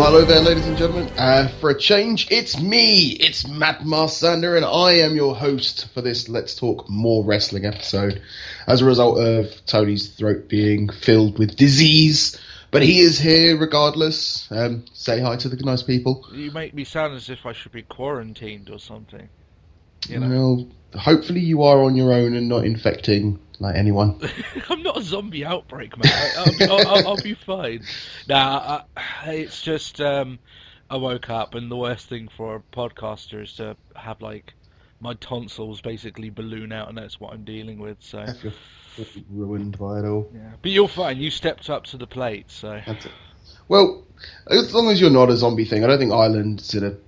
Hello there, ladies and gentlemen. For a change, it's me. It's Matt Marsander, and I am your host for this Let's Talk More Wrestling episode. As a result of Tony's throat being filled with disease, but he is here regardless. Say hi to the nice people. You make me sound as if I should be quarantined or something. You know? Well, hopefully you are on your own and not infecting anyone. I'm not a zombie outbreak, man. I'll be fine. Nah, it's just I woke up, and the worst thing for a podcaster is to have my tonsils basically balloon out, and that's what I'm dealing with. So You're ruined by it all. yeah, but you're fine. You stepped up to the plate, so That's it. Well, as long as you're not a zombie thing, I don't think Ireland's in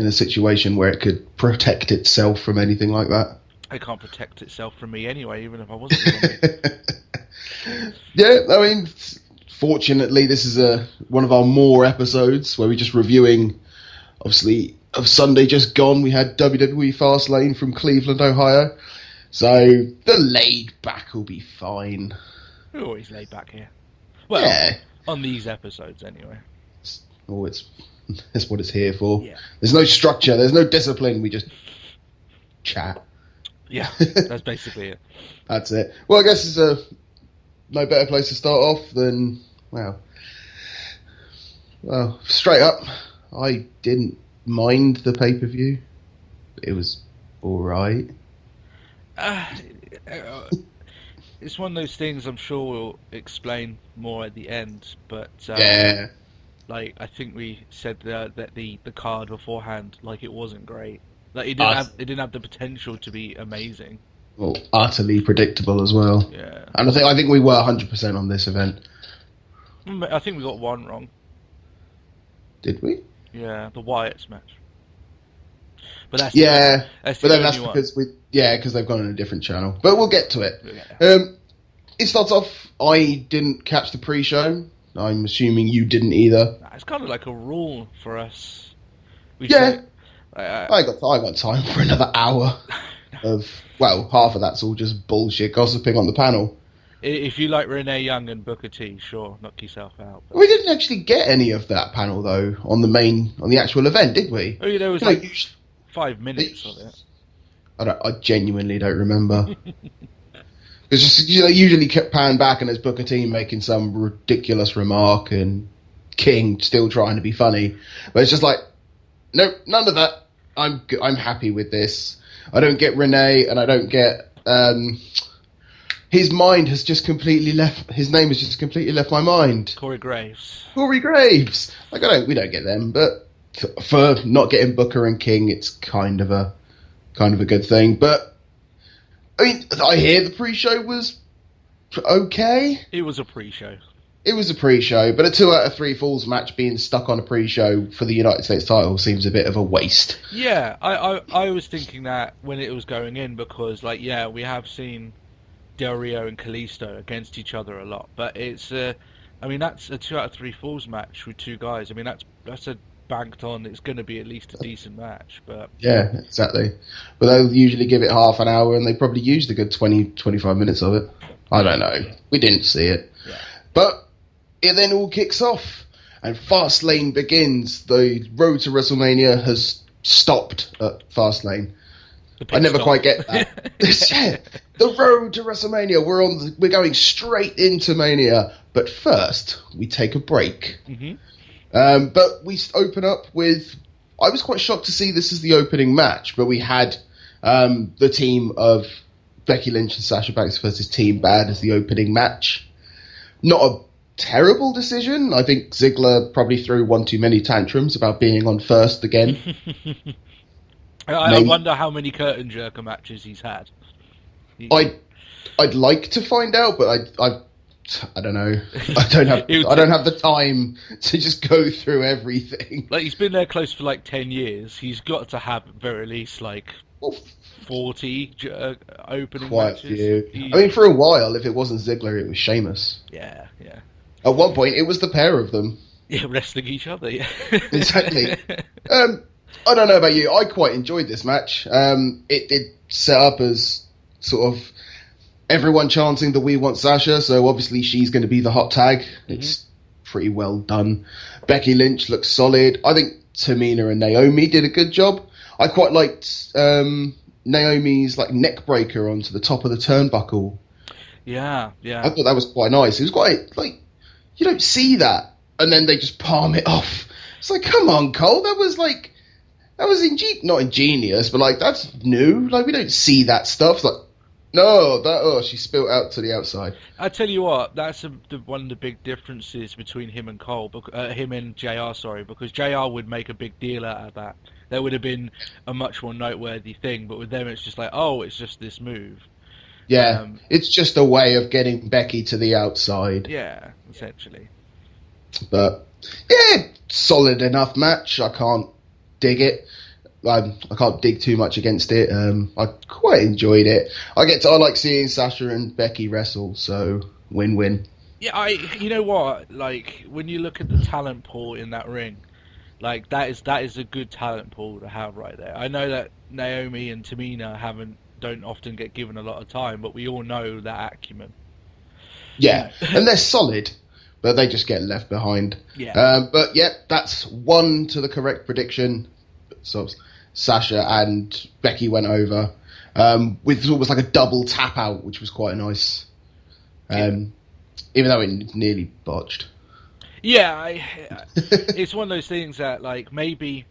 a situation where it could protect itself from anything like that. it can't protect itself from me anyway, even if I wasn't a zombie. Yeah, I mean, fortunately, this is one of our more episodes where we're just reviewing, obviously, of Sunday just gone. We had WWE Fast Lane from Cleveland, Ohio. So the laid back will be fine. We're always laid back here. Well, Yeah. on these episodes anyway. Oh, that's what it's here for. Yeah. There's no structure. There's no discipline. We just chat. Yeah, that's basically it. That's it. Well, I guess it's no better place to start off than, well, straight up, I didn't mind the pay-per-view. It was alright. It's one of those things I'm sure we'll explain more at the end, but Yeah. I think we said that the card beforehand, it wasn't great. It didn't have the potential to be amazing. Well, utterly predictable as well. Yeah. And I think we were 100% on this event. I think we got one wrong. Did we? Yeah, the Wyatt's match. But that's Yeah, that's but the then that's only because because they've gone on a different channel. But we'll get to it. Yeah. It starts off. I didn't catch the pre-show. I'm assuming you didn't either. It's kind of like a rule for us. Yeah. I got time for another hour of half of that's all just bullshit gossiping on the panel. If you like Renee Young and Booker T, sure, knock yourself out. But... We didn't actually get any of that panel though on the actual event, did we? Oh, yeah, there was 5 minutes of it. I genuinely don't remember. It's just usually kept pan back and there's Booker T making some ridiculous remark and King still trying to be funny, but it's just nope, none of that. I'm happy with this. I don't get Renee, and I don't get his mind has just completely left. His name has just completely left my mind. Corey Graves. We don't get them, but for not getting Booker and King, it's kind of a good thing. But I mean, I hear the pre-show was okay. It was a pre-show. It was a pre-show, but a 2 out of 3 falls match being stuck on a pre-show for the United States title seems a bit of a waste. Yeah, I was thinking that when it was going in because, we have seen Del Rio and Kalisto against each other a lot, but it's, that's a 2 out of 3 falls match with 2 guys. I mean, that's a banked on. It's going to be at least a decent match, but yeah, exactly. But they'll usually give it half an hour, and they probably used a good 20-25 minutes of it. I don't know. We didn't see it, but. It then all kicks off, and Fast Lane begins. The road to WrestleMania has stopped at Fast Lane. I never quite get that. Yeah, the road to WrestleMania. We're going straight into Mania, but first we take a break. Mm-hmm. But we open up with. I was quite shocked to see this as the opening match, but we had the team of Becky Lynch and Sasha Banks versus Team Bad as the opening match. Not a terrible decision. I think Ziggler probably threw one too many tantrums about being on first again. I wonder how many curtain jerker matches he's had. I'd like to find out, but I don't know. I don't have the time to just go through everything. He's been there close for 10 years. He's got to have at very least 40 opening quite matches. Few. I mean, for a while, if it wasn't Ziggler, it was Sheamus. Yeah. At one point, it was the pair of them. Yeah, wrestling each other, yeah. Exactly. I don't know about you. I quite enjoyed this match. It set up as sort of everyone chanting that we want Sasha, so obviously she's going to be the hot tag. Mm-hmm. It's pretty well done. Becky Lynch looks solid. I think Tamina and Naomi did a good job. I quite liked Naomi's like neck breaker onto the top of the turnbuckle. Yeah. I thought that was quite nice. It was quite like, you don't see that, and then they just palm it off. It's like, come on, Cole, that was not ingenious, but like that's new. Like we don't see that stuff. It's like, no, she spilt out to the outside. I tell you what, that's one of the big differences between him and him and JR. Sorry, because JR would make a big deal out of that. That would have been a much more noteworthy thing. But with them, it's just like, oh, it's just this move. Yeah, it's just a way of getting Becky to the outside. Yeah, essentially. But yeah, solid enough match. I can't dig it. I can't dig too much against it. I quite enjoyed it. I like seeing Sasha and Becky wrestle, so win-win. Yeah, you know what? Like when you look at the talent pool in that ring, like that is a good talent pool to have right there. I know that Naomi and Tamina don't often get given a lot of time, but we all know that acumen. Yeah, and they're solid, but they just get left behind. Yeah. But yeah, that's one to the correct prediction. So Sasha and Becky went over with almost like a double tap out, which was quite nice. Even though it nearly botched. Yeah, it's one of those things that like maybe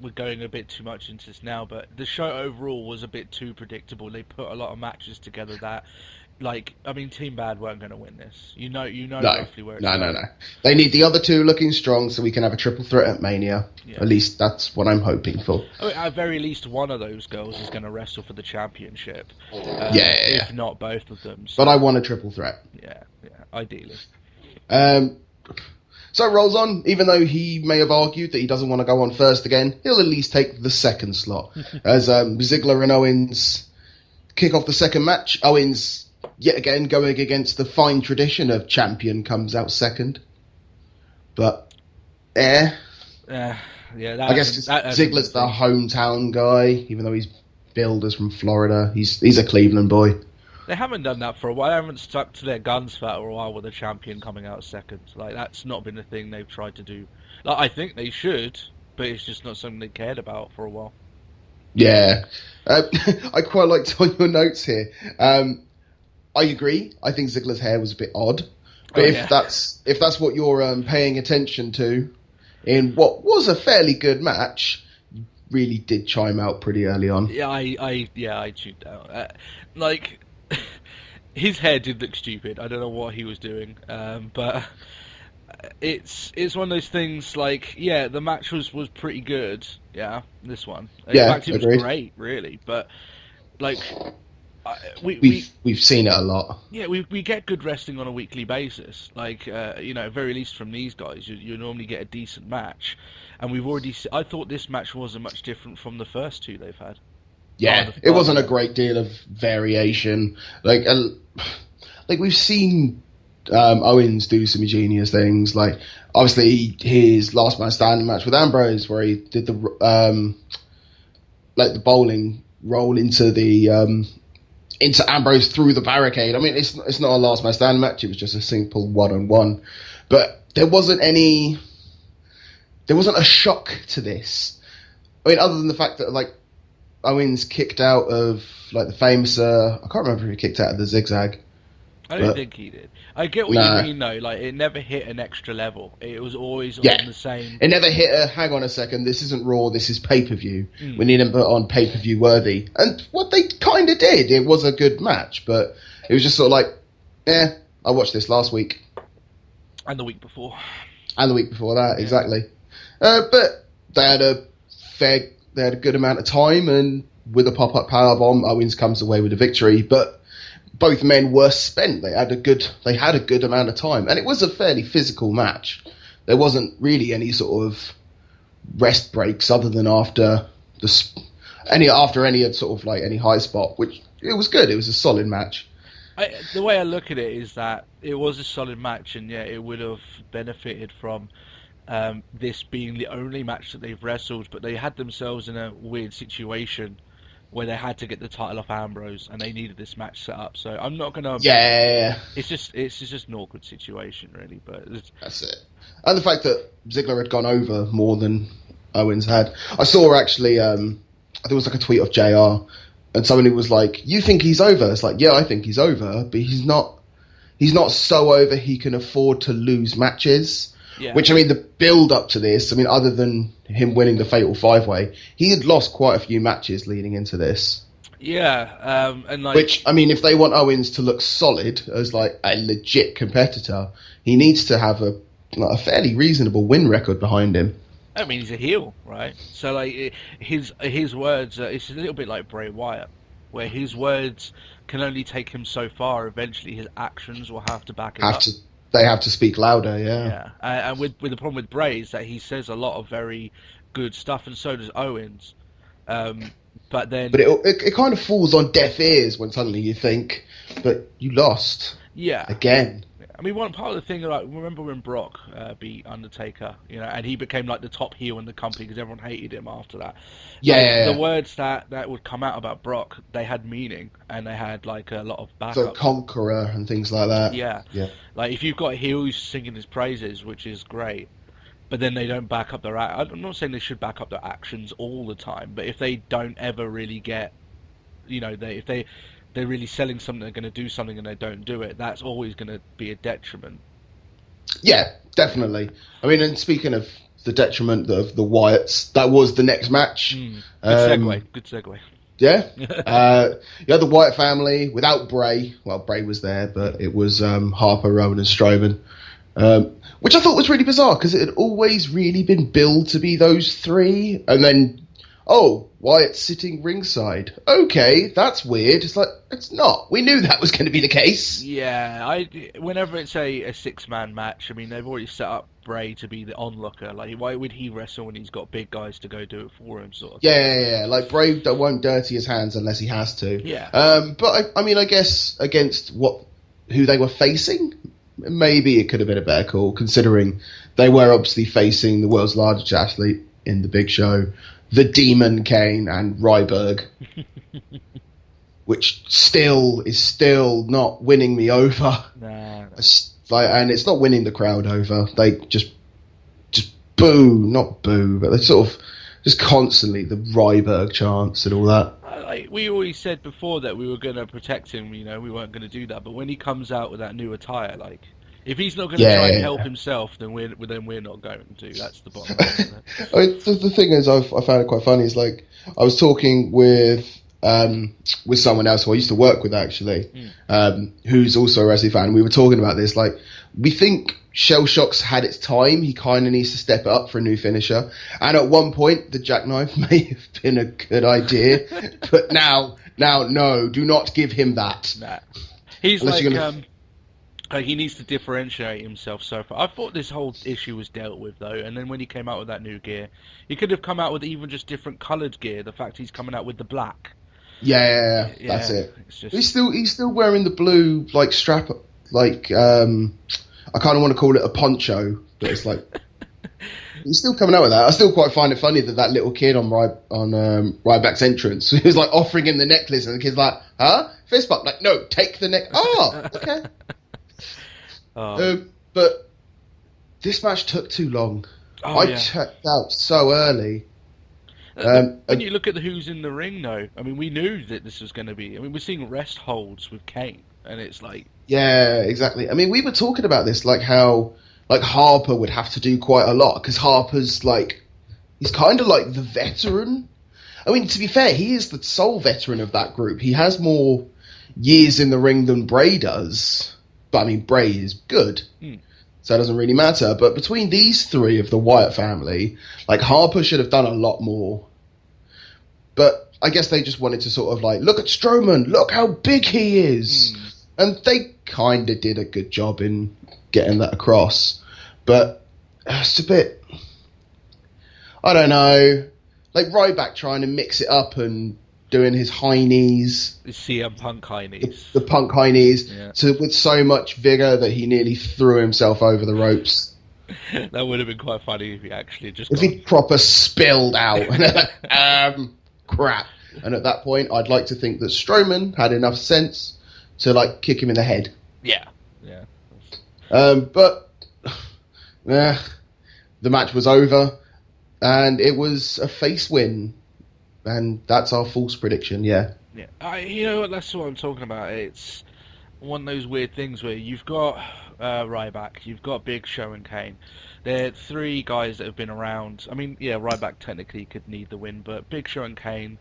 we're going a bit too much into this now, but the show overall was a bit too predictable. They put a lot of matches together that, like, I mean, Team Bad weren't going to win this. You know roughly where it's going. No. They need the other two looking strong so we can have a triple threat at Mania. Yeah. At least that's what I'm hoping for. I mean, at very least one of those girls is going to wrestle for the championship. If not both of them. So. But I want a triple threat. Yeah, ideally. So it rolls on. Even though he may have argued that he doesn't want to go on first again, he'll at least take the second slot. As Ziggler and Owens kick off the second match, Owens, yet again, going against the fine tradition of champion comes out second. But, I guess Ziggler's the hometown guy, even though he's billed as from Florida. He's a Cleveland boy. They haven't done that for a while. They haven't stuck to their guns for a while with the champion coming out second. Like, that's not been a thing they've tried to do. Like, I think they should, but it's just not something they cared about for a while. Yeah. I quite liked on your notes here. I agree. I think Ziggler's hair was a bit odd. But if that's what you're paying attention to in what was a fairly good match, you really did chime out pretty early on. Yeah, I tuned out. His hair did look stupid. I don't know what he was doing, but it's one of those things. Like, yeah, the match was pretty good. Yeah, this one. In fact, it was great, really. But like, we've seen it a lot. Yeah, we get good wrestling on a weekly basis. Like, at very least from these guys, you normally get a decent match, and we've already. I thought this match wasn't much different from the first two they've had. Yeah, it wasn't a great deal of variation. Like we've seen Owens do some ingenious things. Like, obviously, his last man standing match with Ambrose, where he did the bowling roll into Ambrose through the barricade. I mean, it's not a last man standing match. It was just a simple 1-on-1. But there wasn't a shock to this. I mean, other than the fact that like Owens kicked out of like the famous. I can't remember if he kicked out of the zigzag. I don't think he did. I get what you mean though. Like, it never hit an extra level. It was always on the same. It never hit a. Hang on a second. This isn't Raw. This is pay-per-view. We need to put on pay-per-view worthy. And what they kind of did. It was a good match, but it was just sort of like, I watched this last week. And the week before. And the week before that, exactly. But they had a good amount of time, and with a pop-up powerbomb, Owens comes away with a victory. But both men were spent. They had a good amount of time, and it was a fairly physical match. There wasn't really any sort of rest breaks other than after any sort of like any high spot, which it was good. It was a solid match. The way I look at it is that it was a solid match, and it would have benefited from this being the only match that they've wrestled, but they had themselves in a weird situation where they had to get the title off Ambrose and they needed this match set up. So I'm not gonna. Yeah, it's just an awkward situation, really. But that's it. And the fact that Ziggler had gone over more than Owens had. I saw actually, I think it was like a tweet of JR, and somebody was like, "You think he's over?" It's like, yeah, I think he's over, but he's not. He's not so over he can afford to lose matches. Yeah. Which, I mean, the build up to this, I mean, other than him winning the Fatal 5-Way, he had lost quite a few matches leading into this. Yeah, and like... Which, I mean, if they want Owens to look solid as, like, a legit competitor, he needs to have a fairly reasonable win record behind him. I mean, he's a heel, right? So, like, his words, it's a little bit like Bray Wyatt, where his words can only take him so far. Eventually, his actions will have to back it up. They have to speak louder, yeah. Yeah, and with the problem with Bray is that he says a lot of very good stuff, and so does Owens. But it kind of falls on deaf ears when suddenly you think, but you lost. Yeah. Again. I mean, one part of the thing, like, remember when Brock beat Undertaker, you know, and he became like the top heel in the company because everyone hated him after that. Yeah. The words that would come out about Brock, they had meaning, and they had like a lot of backup. The Conqueror and things like that. Yeah. Like if you've got a heel who's singing his praises, which is great, but then they don't back up their. I'm not saying they should back up their actions all the time, but if they don't ever really get, you know, if they're really selling something, they're going to do something, and they don't do it, that's always going to be a detriment. Yeah, definitely. I mean, and speaking of the detriment of the Wyatts, that was the next match. Good segue. Yeah. You had the Wyatt family without Bray. Well, Bray was there, but it was Harper, Rowan, and Strowman. Which I thought was really bizarre, because it had always really been billed to be those three, and then... Oh, Wyatt's sitting ringside. Okay, that's weird. It's like, it's not. We knew that was going to be the case. Yeah, whenever it's a six-man match, I mean, they've already set up Bray to be the onlooker. Like, why would he wrestle when he's got big guys to go do it for him, sort of thing? Yeah. Like, Bray won't dirty his hands unless he has to. Yeah. But, I mean, I guess against who they were facing, maybe it could have been a better call, considering they were obviously facing the world's largest athlete in the Big Show, the Demon Kane, and Ryberg, which is still not winning me over. Nah. And it's not winning the crowd over. They just not boo, but they sort of just constantly the Ryberg chants and all that. Like we always said before that we were going to protect him, you know, we weren't going to do that. But when he comes out with that new attire, like, if he's not going to try and help himself, then we're not going to. That's the bottom line. I mean, the thing is, I found it quite funny. Is like I was talking with someone else who I used to work with actually, who's also a wrestling fan. We were talking about this. Like, we think Shell Shock's had its time. He kind of needs to step it up for a new finisher. And at one point, the jackknife may have been a good idea, but now, no, do not give him that. Nah. He's he needs to differentiate himself so far. I thought this whole issue was dealt with, though, and then when he came out with that new gear, he could have come out with even just different coloured gear. The fact he's coming out with the black. Yeah, that's it. He's still wearing the blue, like, strap, like, I kind of want to call it a poncho, but it's like... He's still coming out with that. I still quite find it funny that little kid on Ryback's entrance, he was like offering him the necklace, and the kid's like, huh? Fist bump. Like, no, take the neck. Oh, okay. But this match took too long. I checked out so early. When you look at who's in the ring, though, I mean, we knew that this was going to be... I mean, we're seeing rest holds with Kane, and it's like... Yeah, exactly. I mean, we were talking about this, like how like Harper would have to do quite a lot, because Harper's like... He's kind of like the veteran. I mean, to be fair, he is the sole veteran of that group. He has more years in the ring than Bray does. But, I mean, Bray is good, so it doesn't really matter. But between these three of the Wyatt family, like, Harper should have done a lot more. But I guess they just wanted to sort of, like, look at Strowman, look how big he is. And they kind of did a good job in getting that across. But it's a bit... I don't know. Like, Ryback trying to mix it up and... doing his high knees. The CM Punk high knees. The Punk high knees. Yeah. With so much vigour that he nearly threw himself over the ropes. That would have been quite funny if he actually just... If he proper spilled out. Crap. And at that point, I'd like to think that Strowman had enough sense to like kick him in the head. Yeah. But the match was over, and it was a face win, and that's our false prediction. Yeah. You know what? That's what I'm talking about. It's one of those weird things where you've got Ryback, you've got Big Show and Kane. They're three guys that have been around. I mean, yeah, Ryback technically could need the win, but Big Show and Kane.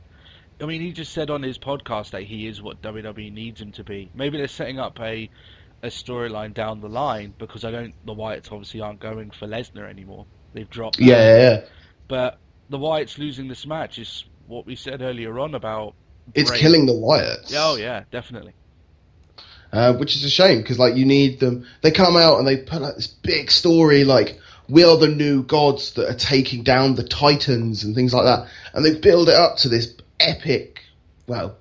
I mean, he just said on his podcast that he is what WWE needs him to be. Maybe they're setting up a storyline down the line, because the Wyatts obviously aren't going for Lesnar anymore. They've dropped that. Yeah. But the Wyatts losing this match is what we said earlier on about... It's killing the Wyatts. Oh, yeah, definitely. Which is a shame, because like you need them. They come out and they put out this big story like, we are the new gods that are taking down the Titans and things like that. And they build it up to this epic, well,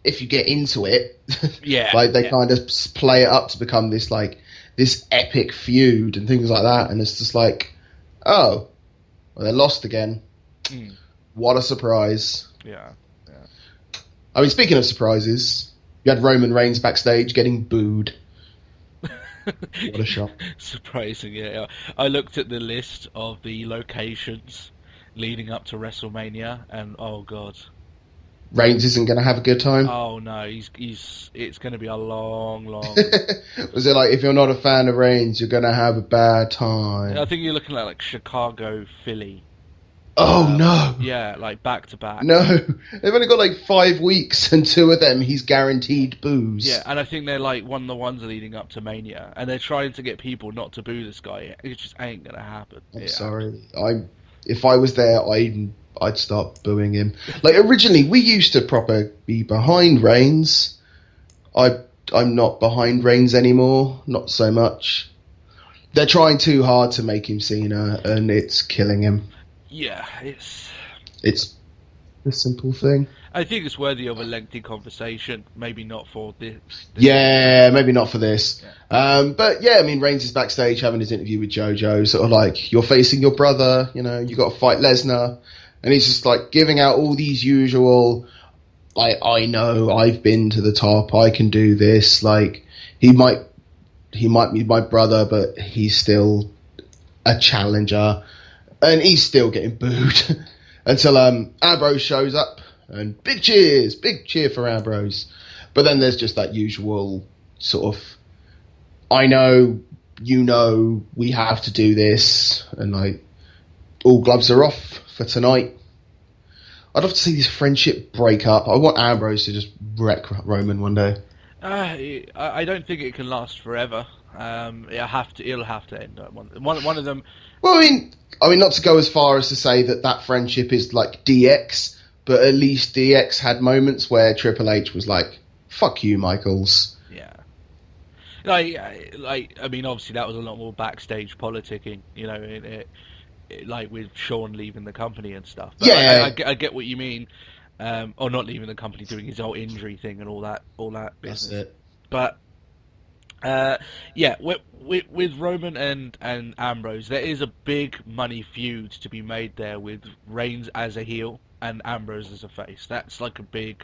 if you get into it, like they kind of play it up to become this like this epic feud and things like that. And it's just like, oh, well, they lost again. What a surprise. Yeah. I mean, speaking of surprises, you had Roman Reigns backstage getting booed. What a shock. Surprising, yeah. I looked at the list of the locations leading up to WrestleMania, and oh god, Reigns isn't going to have a good time. Oh no, it's going to be a long. Was it like, if you're not a fan of Reigns, you're going to have a bad time? I think you're looking at like Chicago, Philly. Oh no! Yeah, like back to back. No, they've only got like 5 weeks, and 2 of them he's guaranteed boos. Yeah, and I think they're like one of the ones leading up to Mania, and they're trying to get people not to boo this guy. It just ain't gonna happen. I'm sorry. If I was there, I'd start booing him. Like originally, we used to proper be behind Reigns. I'm not behind Reigns anymore. Not so much. They're trying too hard to make him Cena, and it's killing him. Yeah, it's a simple thing. I think it's worthy of a lengthy conversation. Maybe not for this. Yeah, maybe not for this. Yeah. But yeah, I mean, Reigns is backstage having his interview with JoJo, sort of like, you're facing your brother, you know, you got to fight Lesnar, and he's just like giving out all these usual, like, I know, I've been to the top, I can do this. Like, he might be my brother, but he's still a challenger. And he's still getting booed until Ambrose shows up, and big cheer for Ambrose. But then there's just that usual sort of, I know, you know, we have to do this, and like all gloves are off for tonight. I'd love to see this friendship break up. I want Ambrose to just wreck Roman one day. I don't think it can last forever. It'll have to end. One of them. Well, I mean, not to go as far as to say that friendship is like DX, but at least DX had moments where Triple H was like, "Fuck you, Michaels." Yeah. Like I mean, obviously that was a lot more backstage politicking, you know, like with Shawn leaving the company and stuff. But yeah, I get what you mean. Or not leaving the company, doing his whole injury thing and all that business. That's it. But yeah, with Roman and Ambrose, there is a big money feud to be made there with Reigns as a heel and Ambrose as a face. That's like a big.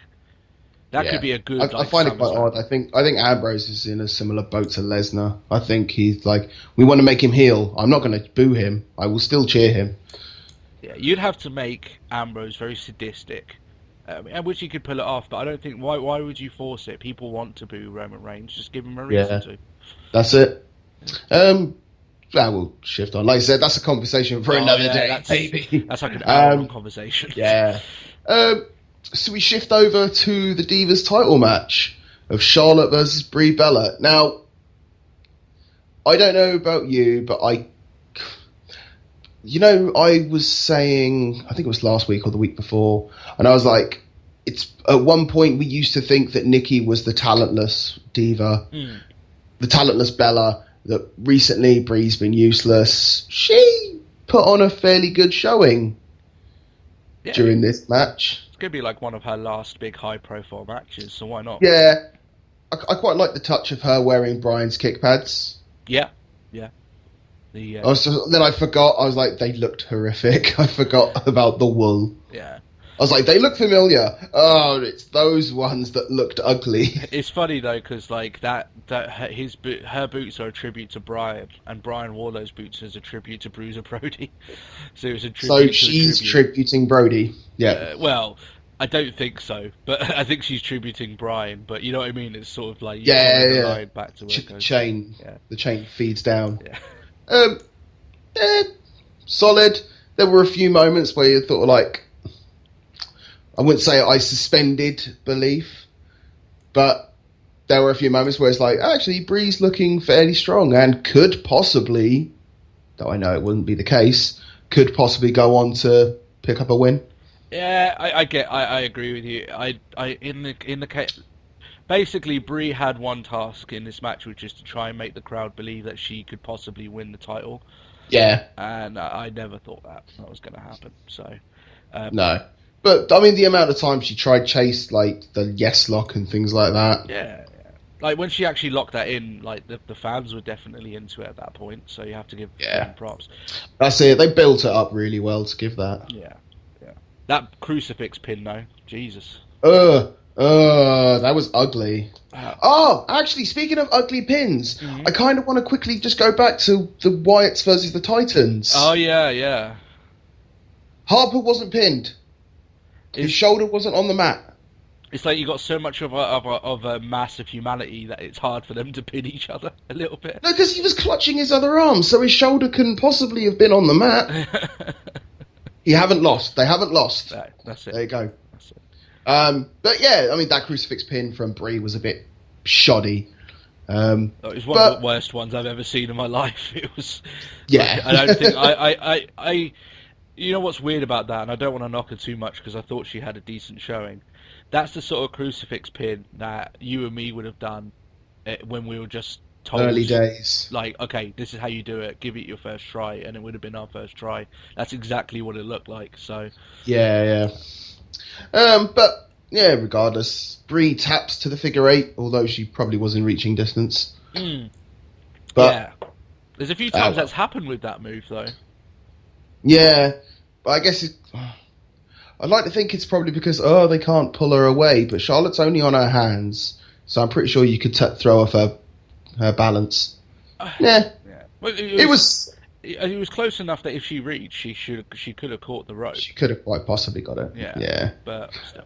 That could be a good. I find it quite odd. I think Ambrose is in a similar boat to Lesnar. I think he's like, we want to make him heel. I'm not going to boo him. I will still cheer him. Yeah, you'd have to make Ambrose very sadistic. Which he could pull it off, but I don't think. Why would you force it? People want to boo Roman Reigns. Just give him a reason to. That's it. We'll shift on. Like I said, that's a conversation for another day. That's like an hour-long conversation. Yeah. So we shift over to the Divas title match of Charlotte versus Brie Bella. Now, I don't know about you, but I was saying, I think it was last week or the week before, and I was like, it's at one point we used to think that Nikki was the talentless diva, the talentless Bella, that recently Brie's been useless. She put on a fairly good showing during this match. It's going to be like one of her last big high-profile matches, so why not? Yeah. I quite like the touch of her wearing Bryan's kick pads. Yeah. Then I forgot. I was like, they looked horrific. I forgot about the wool. Yeah. I was like, they look familiar. Oh, it's those ones that looked ugly. It's funny though, because like her boots are a tribute to Brian, and Brian wore those boots as a tribute to Bruiser Brody. So it was a tribute. So she's tributing Brody. Yeah. Well, I don't think so, but I think she's tributing Brian. But you know what I mean? It's sort of like the line back to where it goes. Chain. Yeah. The chain feeds down. Yeah. Solid. There were a few moments where you thought like, I wouldn't say I suspended belief, but there were a few moments where it's like, actually, Bree's looking fairly strong and could possibly, though I know it wouldn't be the case, could possibly go on to pick up a win. Yeah, I agree with you. In the case, basically, Bree had one task in this match, which is to try and make the crowd believe that she could possibly win the title. Yeah, and I never thought that was going to happen. So no. But, I mean, the amount of times she tried chase, like, the yes lock and things like that. Yeah. Like, when she actually locked that in, like, the fans were definitely into it at that point, so you have to give them props. That's it. They built it up really well to give that. Yeah. That crucifix pin, though. Jesus. That was ugly. Actually, speaking of ugly pins, I kind of want to quickly just go back to the Wyatts versus the Titans. Oh, yeah. Harper wasn't pinned. His shoulder wasn't on the mat. It's like you got so much of a mass of humanity that it's hard for them to pin each other a little bit. No, because he was clutching his other arm, so his shoulder couldn't possibly have been on the mat. They haven't lost. No, that's it. There you go. That's it. But yeah, I mean, that crucifix pin from Brie was a bit shoddy. It was one of the worst ones I've ever seen in my life. It was. Yeah. I don't think I. You know what's weird about that, and I don't want to knock her too much because I thought she had a decent showing. That's the sort of crucifix pin that you and me would have done when we were just told. Early days. Like, okay, this is how you do it. Give it your first try, and it would have been our first try. That's exactly what it looked like. So. Yeah. But yeah, regardless, Brie taps to the figure eight, although she probably was in reaching distance. But yeah, there's a few times that's happened with that move though. Yeah, but I guess I'd like to think it's probably because they can't pull her away, but Charlotte's only on her hands, so I'm pretty sure you could throw off her balance. Yeah. Well, it was close enough that if she reached, she could have caught the rope. She could have quite possibly got it. Yeah. But still.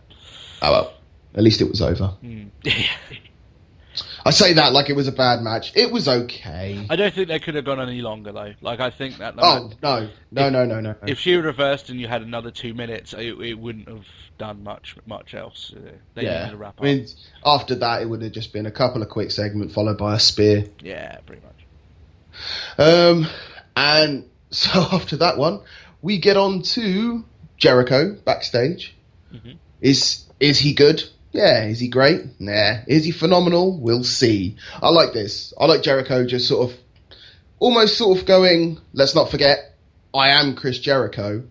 Oh well, at least it was over. I say that like it was a bad match. It was okay. I don't think they could have gone any longer though. Like I think that. No. If she reversed and you had another 2 minutes, it wouldn't have done much else. They needed to wrap up. I mean, after that, it would have just been a couple of quick segments followed by a spear. Yeah, pretty much. And so after that one, we get on to Jericho backstage. Mm-hmm. Is he good? Yeah. Is he great? Nah. Is he phenomenal? We'll see. I like this. I like Jericho just almost going, let's not forget, I am Chris Jericho.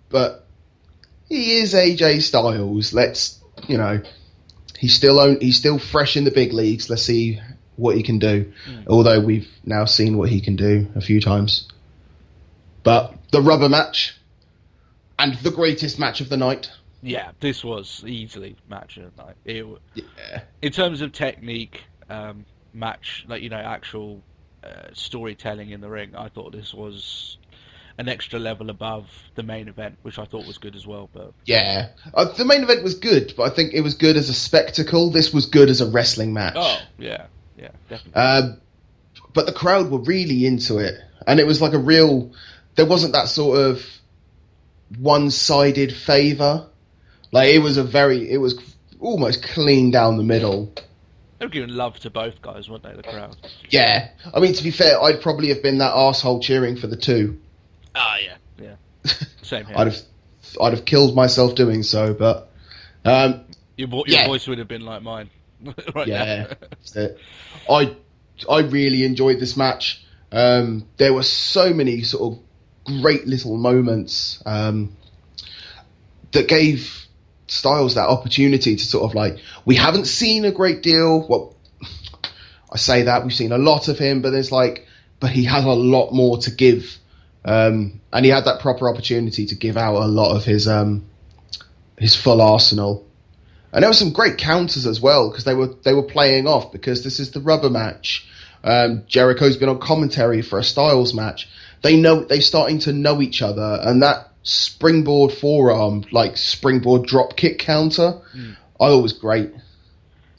But he is AJ Styles. He's still fresh in the big leagues. Let's see what he can do. Although we've now seen what he can do a few times. But the rubber match and the greatest match of the night. Yeah, this was easily match of the night. In terms of technique, match, actual storytelling in the ring, I thought this was an extra level above the main event, which I thought was good as well. But yeah, the main event was good, but I think it was good as a spectacle. This was good as a wrestling match. Oh, yeah, definitely. But the crowd were really into it, and it was like there wasn't that sort of one-sided favour. Like, it was almost clean down the middle. They were giving love to both guys, weren't they, the crowd? Yeah. I mean, to be fair, I'd probably have been that arsehole cheering for the two. Ah, yeah. Same here. I'd have killed myself doing so, but... your voice would have been like mine. Right now. That's it. I really enjoyed this match. There were so many sort of great little moments that gave Styles that opportunity to sort of we haven't seen a great deal. Well, I say that we've seen a lot of him, but but he has a lot more to give, and he had that proper opportunity to give out a lot of his his full arsenal. And there were some great counters as well, because they were playing off, because this is the rubber match. Jericho's been on commentary for a Styles match. They're starting to know each other, and that springboard forearm, like springboard drop kick counter, I thought was great.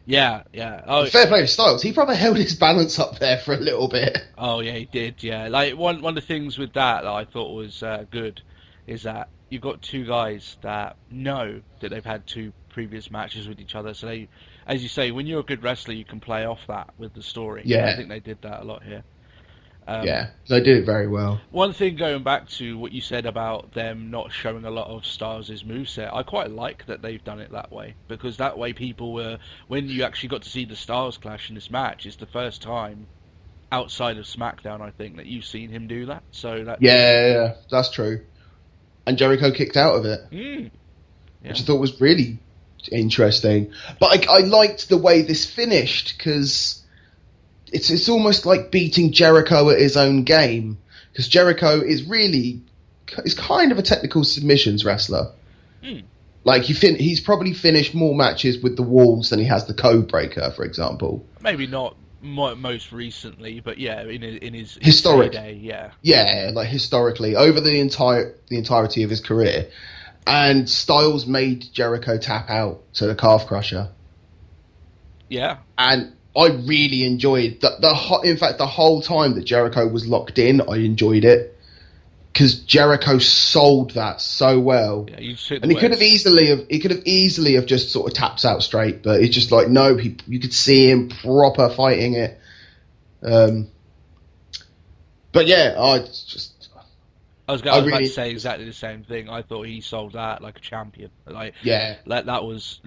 Yeah. Oh, fair play to Styles. He probably held his balance up there for a little bit. Oh yeah, he did. Yeah, like one of the things with that I thought was good is that you've got two guys that know that they've had two previous matches with each other. So they, as you say, when you're a good wrestler, you can play off that with the story. Yeah, I think they did that a lot here. Yeah, they did it very well. One thing, going back to what you said about them not showing a lot of Styles' moveset, I quite like that they've done it that way, because that way people were, when you actually got to see the Styles clash in this match, it's the first time outside of SmackDown, I think, that you've seen him do that. So that yeah, that's true. And Jericho kicked out of it, which I thought was really interesting. But I liked the way this finished, because it's almost like beating Jericho at his own game, because Jericho is kind of a technical submissions wrestler. Like he's probably finished more matches with the Wolves than he has the Code Breaker, for example. Maybe not most recently, but yeah, in his historic day, yeah, like historically over the entirety of his career. And Styles made Jericho tap out to the calf crusher. Yeah, and I really enjoyed in fact, the whole time that Jericho was locked in, I enjoyed it, because Jericho sold that so well. Yeah, and he could have easily have just sort of tapped out straight, but it's just like, no, you could see him proper fighting it. But yeah, I was about to say exactly the same thing. I thought he sold that like a champion. Like that was,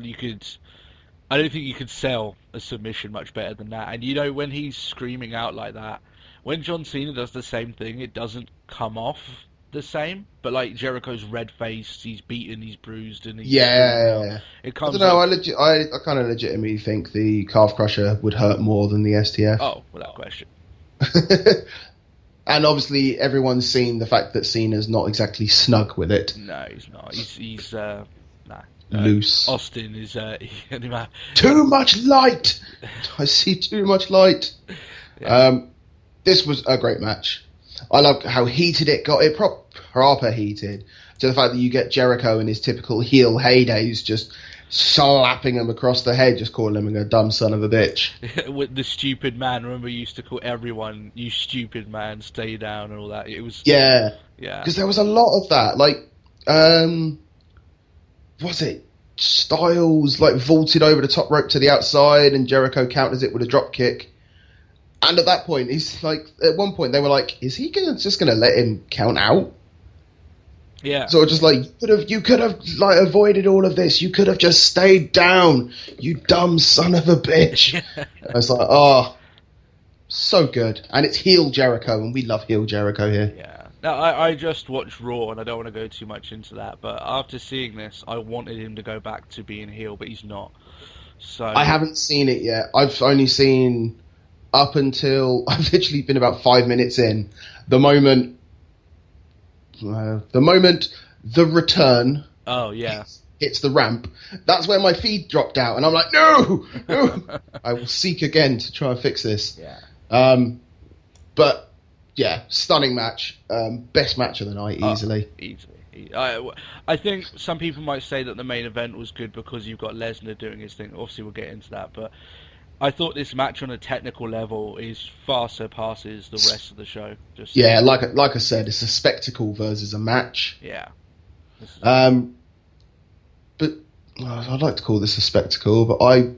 I don't think you could sell a submission much better than that. And you know, when he's screaming out like that, when John Cena does the same thing, it doesn't come off the same. But like Jericho's red faced, he's beaten, he's bruised, and it comes. I don't know. I kind of legitimately think the calf crusher would hurt more than the STF. Oh, without question. And obviously, everyone's seen the fact that Cena's not exactly snug with it. No, he's not. He's loose. Austin is too much light. I see too much light. Yeah. This was a great match. I love how heated it got. It proper heated, to the fact that you get Jericho in his typical heel heydays just slapping him across the head, just calling him a dumb son of a bitch. With the stupid man, remember, you used to call everyone, you stupid man, stay down, and all that. It was yeah, because there was a lot of that. Like, was it Styles like vaulted over the top rope to the outside, and Jericho counters it with a drop kick. And at that point, he's like, at one point they were like, is he just gonna let him count out? Yeah. So just like, you could have like avoided all of this. You could have just stayed down, you dumb son of a bitch. I was like, oh, so good. And it's heel Jericho, and we love heel Jericho here. Yeah. Now, I just watched Raw, and I don't want to go too much into that, but after seeing this, I wanted him to go back to being heel, but he's not. So I haven't seen it yet. I've only seen up until I've literally been about 5 minutes in. The moment the return. Oh yeah. Hits the ramp. That's where my feed dropped out, and I'm like, no. I will seek again to try and fix this. Yeah. But yeah, stunning match. Best match of the night, easily. Easily. I think some people might say that the main event was good because you've got Lesnar doing his thing. Obviously, we'll get into that, but I thought this match on a technical level far surpasses the rest of the show. Yeah, like I said, it's a spectacle versus a match. Yeah. But I'd like to call this a spectacle, but I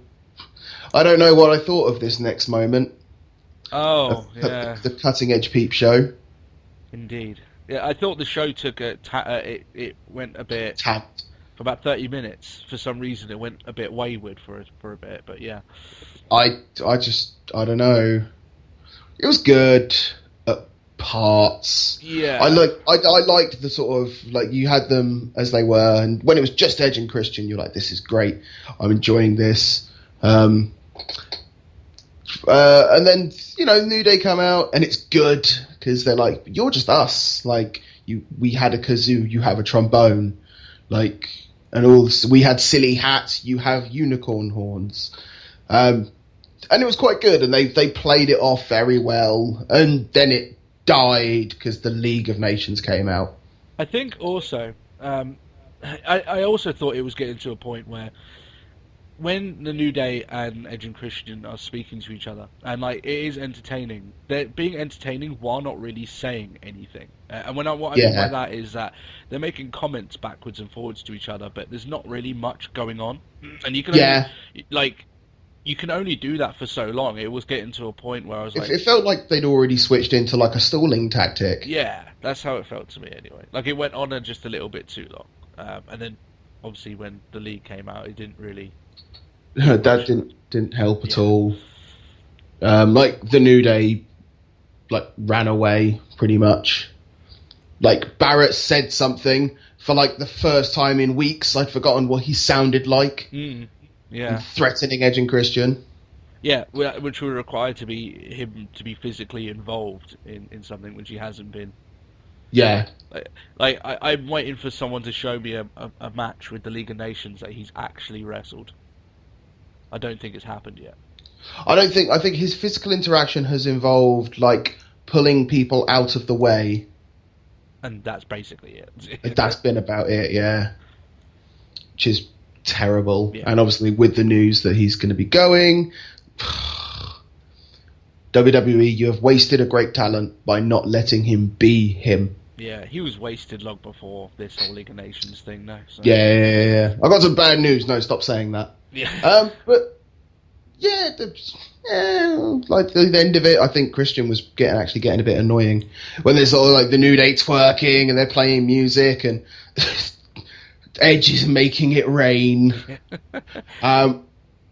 don't know what I thought of this next moment. Oh, yeah. The cutting edge peep show. Indeed. Yeah, I thought the show took it went a bit tapped for about 30 minutes. For some reason, it went a bit wayward for a bit, but yeah. I don't know. It was good at parts. Yeah. I liked the sort of, like, you had them as they were, and when it was just Edge and Christian, you're like, this is great. I'm enjoying this. And then, New Day come out, and it's good because they're like, you're just us. Like, we had a kazoo, you have a trombone. Like, and all this, we had silly hats. You have unicorn horns, and it was quite good. And they played it off very well. And then it died because the League of Nations came out. I think also, I also thought it was getting to a point where when the New Day and Edge and Christian are speaking to each other, and like it is entertaining, they're being entertaining while not really saying anything. And what I mean by that is that they're making comments backwards and forwards to each other, but there's not really much going on. And you can you can only do that for so long. It was getting to a point where I was like, it felt like they'd already switched into like a stalling tactic. Yeah, that's how it felt to me anyway. Like it went on just a little bit too long, and then obviously when the League came out, it didn't really. That didn't help at all. Like the New Day, like ran away pretty much. Like Barrett said something for like the first time in weeks. I'd forgotten what he sounded like. Yeah, threatening Edge and Christian. Yeah, which would require him to be physically involved in something which he hasn't been. Yeah. I'm waiting for someone to show me a match with the League of Nations that he's actually wrestled. I don't think it's happened yet. I think his physical interaction has involved like pulling people out of the way. And that's basically it. That's been about it, yeah. Which is terrible. Yeah. And obviously with the news that he's going to be going, WWE, you have wasted a great talent by not letting him be him. Yeah, he was wasted long before this whole League of Nations thing, though. So. Yeah. I got some bad news. No, stop saying that. Yeah. But yeah, like the end of it, I think Christian was getting a bit annoying when there's all like the New Day twerking and they're playing music and Edge is making it rain. And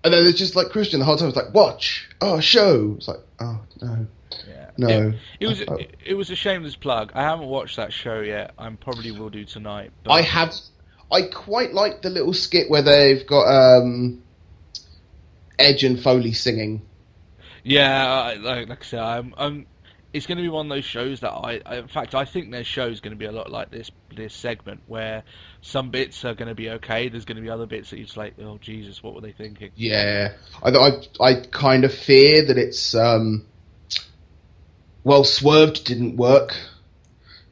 then it's just like Christian the whole time. It's like, watch, show. It's like, oh no. Yeah. No. It was a shameless plug. I haven't watched that show yet. I probably will do tonight. But... I quite like the little skit where they've got Edge and Foley singing. Yeah, like I said, it's going to be one of those shows that in fact, I think their show is going to be a lot like this segment where some bits are going to be okay. There's going to be other bits that you're just like, oh Jesus, what were they thinking? Yeah, I kind of fear that it's well, Swerved didn't work,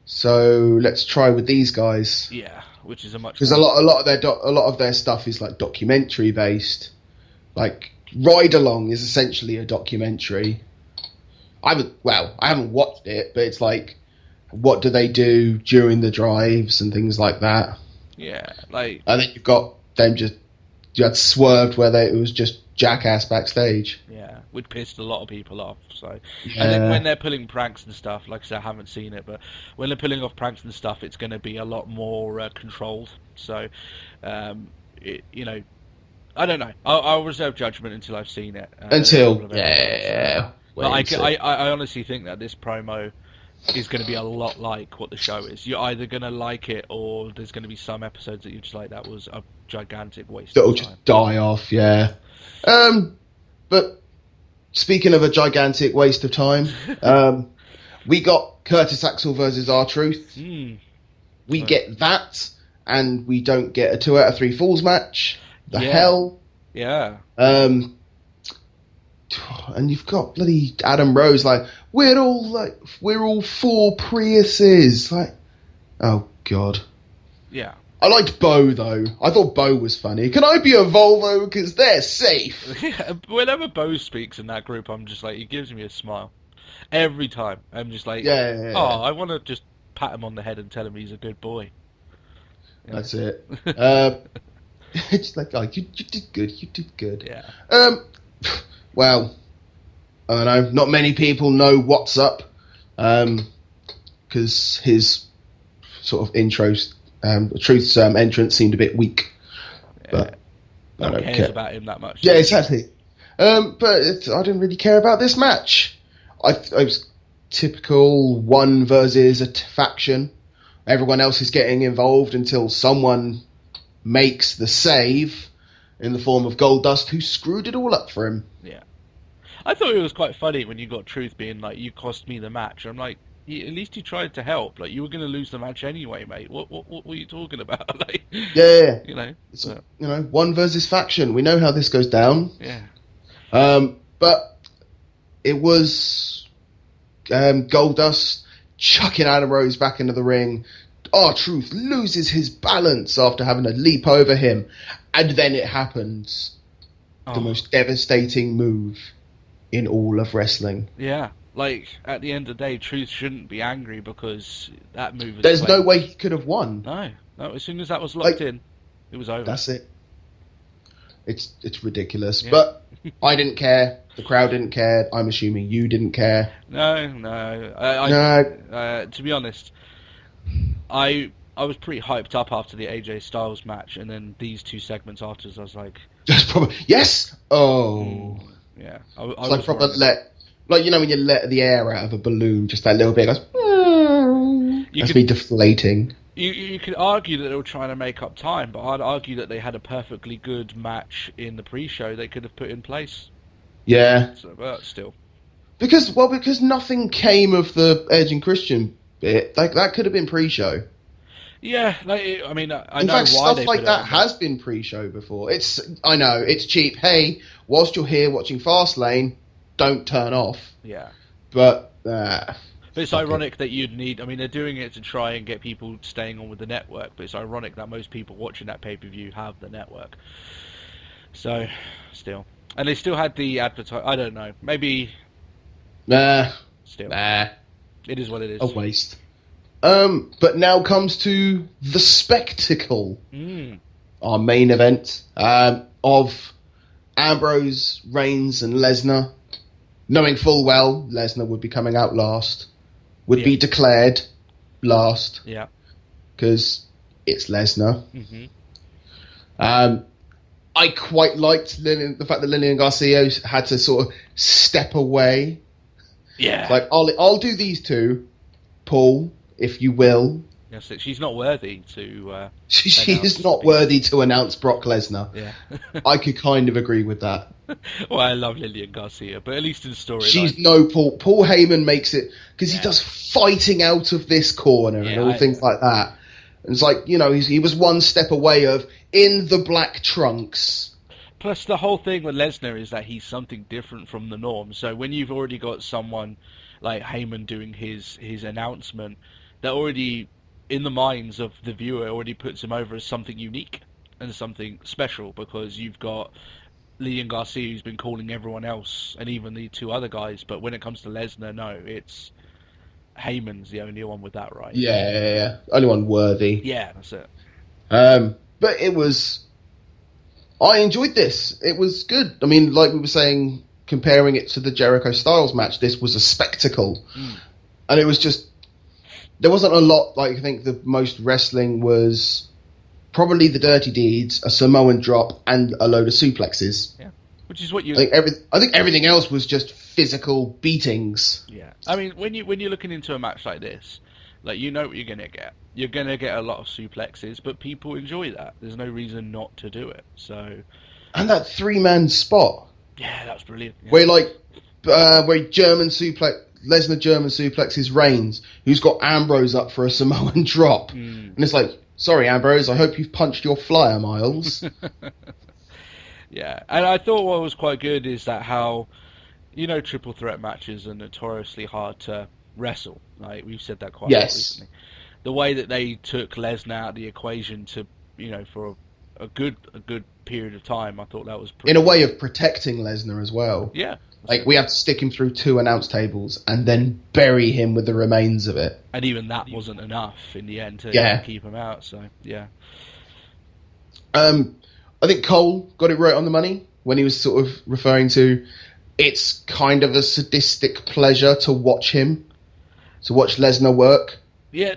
so let's try with these guys. Yeah, which is because a lot of their stuff is like documentary based. Like Ride Along is essentially a documentary. I haven't watched it, but it's like, what do they do during the drives and things like that? Yeah, and then you've got them you had Swerved where it was just jackass backstage. Yeah, which pissed a lot of people off. So, yeah. And then when they're pulling pranks and stuff, like I said, I haven't seen it, but when they're pulling off pranks and stuff, it's going to be a lot more controlled. So, I don't know. I'll reserve judgment until I've seen it. But I honestly think that this promo is going to be a lot like what the show is. You're either going to like it, or there's going to be some episodes that you're just like, that was a gigantic waste That'll of time. Just die off, yeah. But speaking of a gigantic waste of time, we got Curtis Axel versus R-Truth. We get that, and we don't get a 2 out of 3 falls match. The hell? Yeah. And you've got bloody Adam Rose like, we're all 4 Priuses. Like, oh god. Yeah. I liked Bo though. I thought Bo was funny. Can I be a Volvo because they're safe? Yeah. Whenever Bo speaks in that group, I'm just like, he gives me a smile every time. I'm just like, yeah. Oh, I want to just pat him on the head and tell him he's a good boy. You know? That's it. It's like, oh, you did good. You did good. Yeah. Well, I don't know. Not many people know what's up, because his sort of intros, Truth's entrance seemed a bit weak. Yeah. But no one cares about him that much. Yeah, exactly. But I didn't really care about this match. I was typical one versus a faction. Everyone else is getting involved until someone makes the save in the form of Goldust, who screwed it all up for him. Yeah. I thought it was quite funny when you got Truth being like, you cost me the match. I'm like, at least he tried to help. Like, you were going to lose the match anyway, mate. What were you talking about? Like, Yeah. you know, It's, one versus faction. We know how this goes down. Yeah. But it was Goldust chucking Adam Rose back into the ring. R-Truth loses his balance after having a leap over him. And then it happens. The most devastating move in all of wrestling. Yeah. Like, at the end of the day, Truth shouldn't be angry because that move was There's no way he could have won. No. As soon as that was locked in, it was over. That's it. It's ridiculous. Yeah. But I didn't care. The crowd didn't care. I'm assuming you didn't care. No. To be honest, I was pretty hyped up after the AJ Styles match, and then these two segments after, I was like... That's probably... Yes! Oh. Yeah. It's like proper like, you know when you let the air out of a balloon just that little bit, it goes... That's me deflating. You could argue that they were trying to make up time, but I'd argue that they had a perfectly good match in the pre-show they could have put in place. Yeah. But still. Because nothing came of the Edge and Christian bit. Like, that could have been pre-show. Yeah, I know in fact, why stuff like that has been pre-show before. I know, it's cheap. Hey, whilst you're here watching Fast Lane, don't turn off. Yeah. But it's ironic that you'd need... I mean, they're doing it to try and get people staying on with the network, but it's ironic that most people watching that pay-per-view have the network. So, still. And they still had the I don't know. Maybe... Still. It is what it is. A waste. But now comes to the spectacle. Our main event of Ambrose, Reigns, and Lesnar. Knowing full well Lesnar would be coming out last. Would be declared last. Yeah. Because it's Lesnar. Mm-hmm. I quite liked the fact that Lillian Garcia had to sort of step away. Yeah. Like, I'll do these two, Paul, if you will. Yes, she's not worthy to... she is not worthy to announce Brock Lesnar. Yeah. I could kind of agree with that. Well, I love Lillian Garcia, but at least in storyline... She's no Paul. Paul Heyman makes it... Because he does fighting out of this corner and all things like that. And it's like, you know, he was one step away of in the black trunks. Plus, the whole thing with Lesnar is that he's something different from the norm. So when you've already got someone like Heyman doing his announcement, that already, in the minds of the viewer, already puts him over as something unique and something special, because you've got Lillian Garcia who's been calling everyone else, and even the two other guys, but when it comes to Lesnar, no, it's Heyman's the only one with that right. Yeah. Only one worthy. Yeah, that's it. But it was... I enjoyed this. It was good. I mean, like we were saying, comparing it to the Jericho Styles match, this was a spectacle. And it was just... There wasn't a lot. Like, I think the most wrestling was probably the Dirty Deeds, a Samoan drop, and a load of suplexes. Yeah, which is what you... I think everything else was just physical beatings. Yeah. I mean, when you're looking into a match like this, like, you know what you're going to get. You're going to get a lot of suplexes, but people enjoy that. There's no reason not to do it. So, and that 3-man spot. Yeah, that was brilliant. Yeah. Where Lesnar German suplexes Reigns, who's got Ambrose up for a Samoan drop. And it's like, sorry, Ambrose, I hope you've punched your flyer, Miles. Yeah, and I thought what was quite good is that how, you know, triple threat matches are notoriously hard to wrestle. Like, we've said that quite a lot recently. The way that they took Lesnar out of the equation to, you know, for a good period of time, I thought that was pretty... In a way of protecting Lesnar as well. Yeah. Like, we have to stick him through 2 announce tables and then bury him with the remains of it. And even that wasn't enough in the end to keep him out, so, yeah. I think Cole got it right on the money when he was sort of referring to it's kind of a sadistic pleasure to watch Lesnar work. Yeah,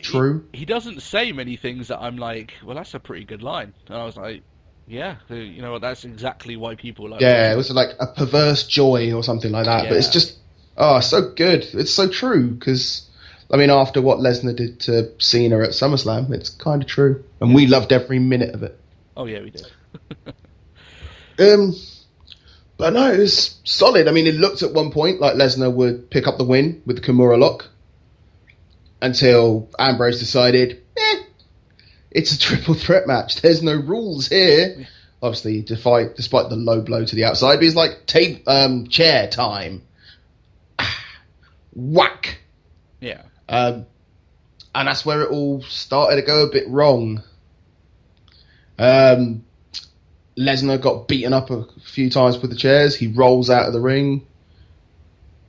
true. He doesn't say many things that I'm like, well, that's a pretty good line. And I was like, yeah, you know, that's exactly why people like... Yeah, it was like a perverse joy or something like that. Yeah. But it's just, so good. It's so true, because, I mean, after what Lesnar did to Cena at SummerSlam, it's kind of true. And we loved every minute of it. Oh, yeah, we did. But no, it was solid. I mean, it looked at one point like Lesnar would pick up the win with the Kimura lock until Ambrose decided, it's a triple threat match. There's no rules here. Obviously, despite the low blow to the outside, but he's like, chair time. Whack. Yeah. And that's where it all started to go a bit wrong. Lesnar got beaten up a few times with the chairs. He rolls out of the ring.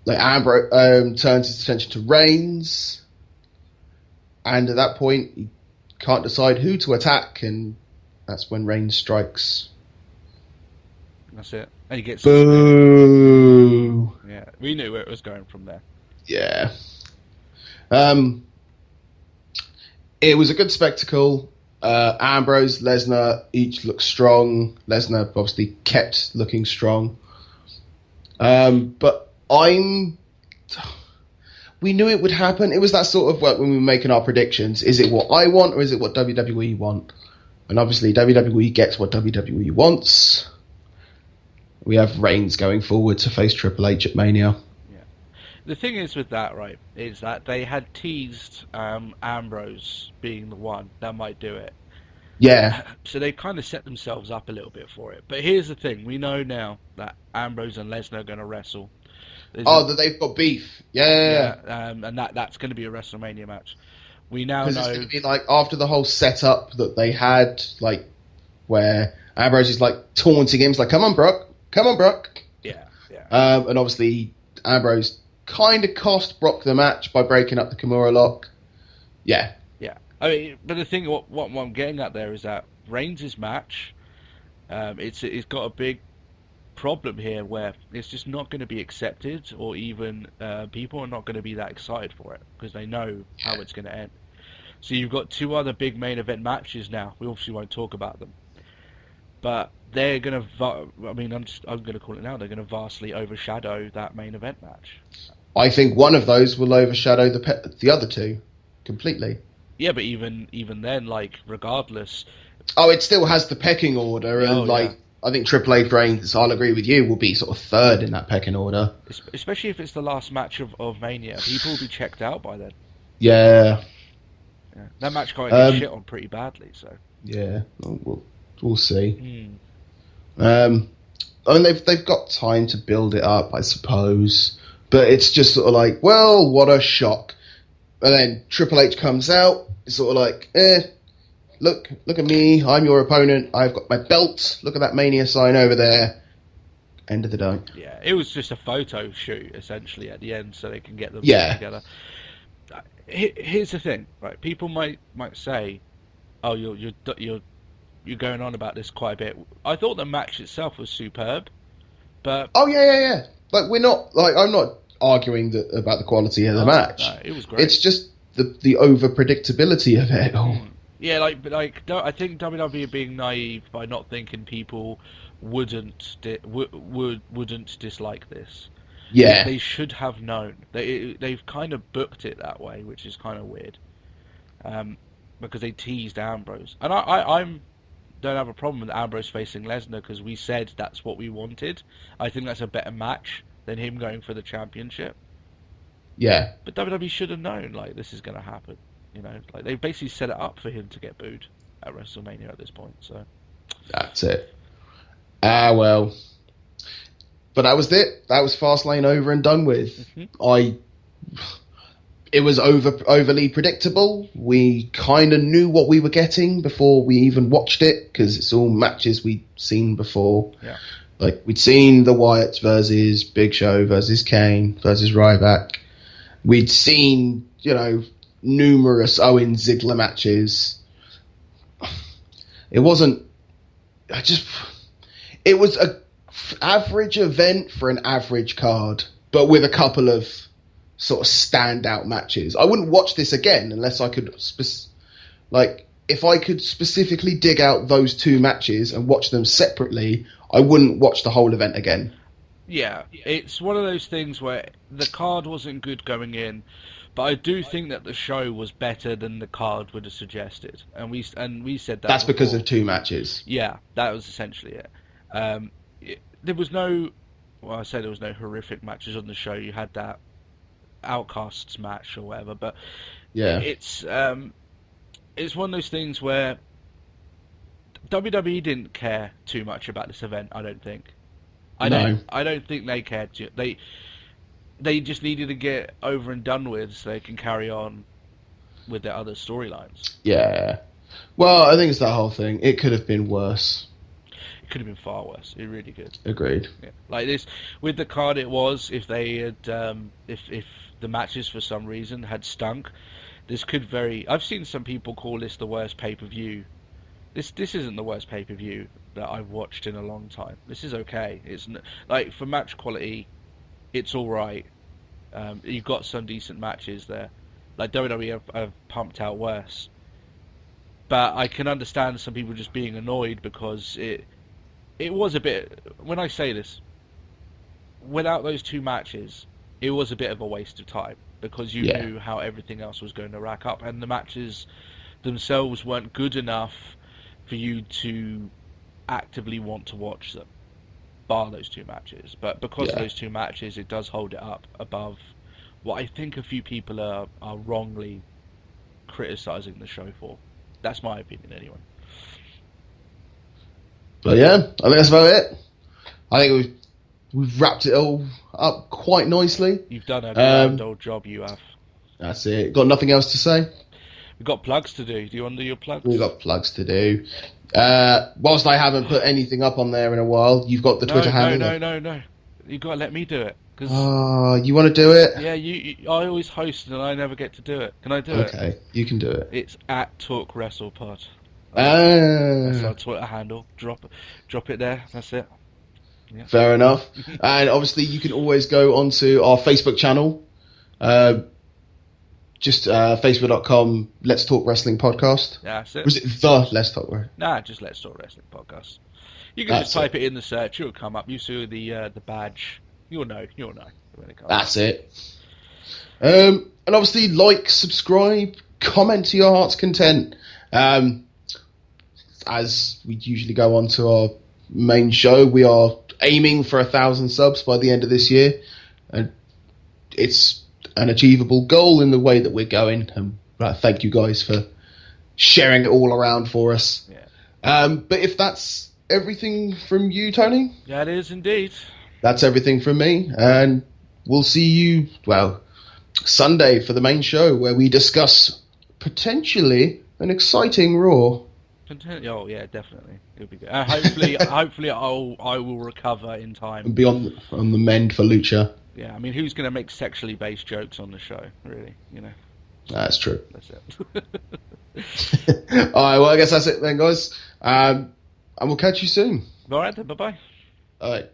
Like Ambrose turns his attention to Reigns. And at that point, he can't decide who to attack, and that's when Reigns strikes. That's it. And he gets... Boo! Yeah, we knew where it was going from there. Yeah. It was a good spectacle. Ambrose, Lesnar each looked strong. Lesnar obviously kept looking strong. But we knew it would happen. It was that sort of work when we were making our predictions. Is it what I want or is it what WWE want? And obviously WWE gets what WWE wants. We have Reigns going forward to face Triple H at Mania. Yeah. The thing is with that, right, is that they had teased Ambrose being the one that might do it. Yeah. So they kind of set themselves up a little bit for it. But here's the thing. We know now that Ambrose and Lesnar are going to wrestle. That they've got beef. Yeah. And that's going to be a WrestleMania match. We now know... Because it's going to be like after the whole setup that they had, like, where Ambrose is like taunting him. It's like, come on, Brock. Yeah. And obviously Ambrose kind of cost Brock the match by breaking up the Kimura lock. Yeah. I mean, but the thing, what I'm getting at there is that Reigns' match, it's got a big problem here where it's just not going to be accepted, or even people are not going to be that excited for it because they know how it's going to end. So you've got two other big main event matches now. We obviously won't talk about them, but they're going to. I'm going to call it now. They're going to vastly overshadow that main event match. I think one of those will overshadow the other two completely. Yeah, but even then, like, regardless... Oh, it still has the pecking order, and, I think Triple H Reigns, I'll agree with you, will be sort of third in that pecking order. Especially if it's the last match of Mania. People will be checked out by then. Yeah. That match got get shit on pretty badly, so... Yeah, we'll see. I mean, they've got time to build it up, I suppose. But it's just sort of like, well, what a shock. And then Triple H comes out, it's sort of like, look at me, I'm your opponent, I've got my belt, look at that Mania sign over there. End of the day. Yeah, it was just a photo shoot, essentially, at the end, so they can get them together. Here's the thing, right? People might say, oh, you're going on about this quite a bit. I thought the match itself was superb, but... Oh, yeah. Like, we're not, like, I'm not arguing about the quality of the match. No, it was great. It's just the over predictability of it all. Yeah, I think WWE are being naive by not thinking people wouldn't dislike this. Yeah, they should have known. They've kind of booked it that way, which is kind of weird. Because they teased Ambrose, and I don't have a problem with Ambrose facing Lesnar because we said that's what we wanted. I think that's a better match than him going for the championship. Yeah. But WWE should have known, like, this is going to happen. You know, like, they basically set it up for him to get booed at WrestleMania at this point, so... That's it. Well. But that was it. That was Fast Lane over and done with. Mm-hmm. It was overly predictable. We kind of knew what we were getting before we even watched it, because it's all matches we'd seen before. Yeah. Like, we'd seen the Wyatts versus Big Show versus Kane versus Ryback. We'd seen, numerous Owen Ziggler matches. It wasn't... It was a average event for an average card, but with a couple of sort of standout matches. I wouldn't watch this again unless I could... if I could specifically dig out those two matches and watch them separately, I wouldn't watch the whole event again. Yeah, it's one of those things where the card wasn't good going in, but I do think that the show was better than the card would have suggested, and we said that. That's before. Because of two matches. Yeah, that was essentially it. there was no. Well, I said there was no horrific matches on the show. You had that Outcasts match or whatever, but Yeah. it's one of those things where WWE didn't care too much about this event. I don't think. I don't think they cared. They just needed to get over and done with so they can carry on with their other storylines. Yeah. Well, I think it's that whole thing. It could have been worse. It could have been far worse. It really could. Agreed. Yeah. Like this with the card, it was if they had if the matches for some reason had stunk. This could I've seen some people call this the worst pay-per-view. This isn't the worst pay-per-view that I've watched in a long time. This is okay. It's like for match quality, it's all right. You've got some decent matches there. Like WWE have pumped out worse. But I can understand some people just being annoyed because it was a bit. When I say this, without those two matches, it was a bit of a waste of time because you knew how everything else was going to rack up, and the matches themselves weren't good enough for you to actively want to watch them, bar those two matches. But because of those two matches, it does hold it up above what I think a few people are wrongly criticising the show for. That's my opinion, anyway. But yeah, I think that's about it. I think we've wrapped it all up quite nicely. You've done a grand old job, you have. That's it. Got nothing else to say? We've got plugs to do. Do you want to do your plugs? We've got plugs to do. Whilst I haven't put anything up on there in a while, you've got the Twitter handle. No. You've got to let me do it. You want to do it? Yeah, I always host and I never get to do it. Can I do it? Okay, you can do it. It's at Talk WrestlePod. That's our Twitter handle. Drop it there. That's it. Yeah. Fair enough. And obviously, you can always go onto our Facebook channel. Just facebook.com Let's Talk Wrestling Podcast. Yeah, that's it. Was it the Let's Talk Wrestling? Nah, just Let's Talk Wrestling Podcast. You can just type it in the search. It'll come up. You see the badge. You'll know when it comes. That's it. And obviously, like, subscribe, comment to your heart's content. As we usually go on to our main show, we are aiming for 1,000 subs by the end of this year, and it's an achievable goal in the way that we're going. And thank you guys for sharing it all around for us. Yeah. But if that's everything from you, Tony, that is indeed. That's everything from me, and we'll see you Sunday for the main show where we discuss potentially an exciting Raw. Oh yeah, definitely. It'll be good. Hopefully, I will recover in time And be on the mend for Lucha. Yeah, I mean, who's going to make sexually based jokes on the show? Really, That's true. That's it. All right. Well, I guess that's it then, guys. And we'll catch you soon. All right. Then, bye-bye. All right.